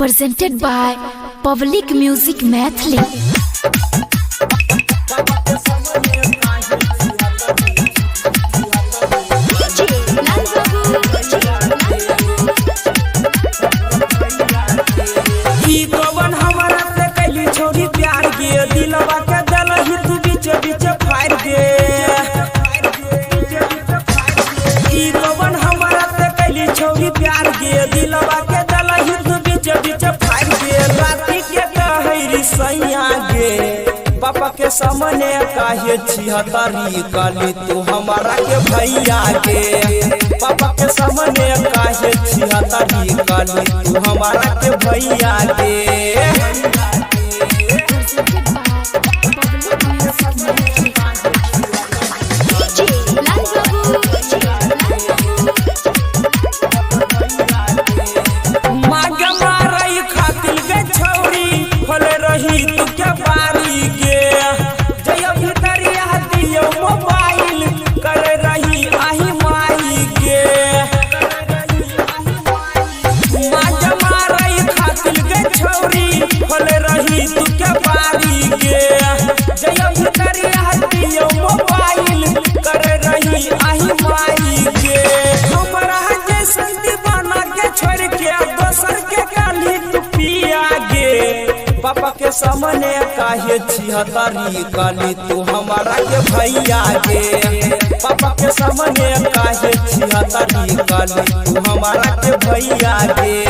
presented by Public Music Mathli. पापा के सामने काहे छिहतरी काली तू हमारा के भैया के। पापा के सामने काहे छिहतरी काली तू हमारा के भैया के। पापा के सामने काहे छिहतरी काली तू हमारा के भैया के। पापा के सामने काहे छिहतरी काली तू हमारा के भैया के।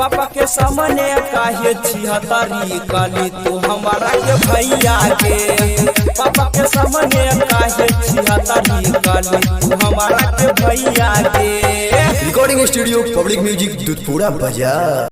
पापा के सामने काहे छिहतरी काली तू हमारा के भैया के। पापा के सामने काहे छिहतरी काली तू हमारा के भैया के। Recording studio public music Dudhpura बाजार।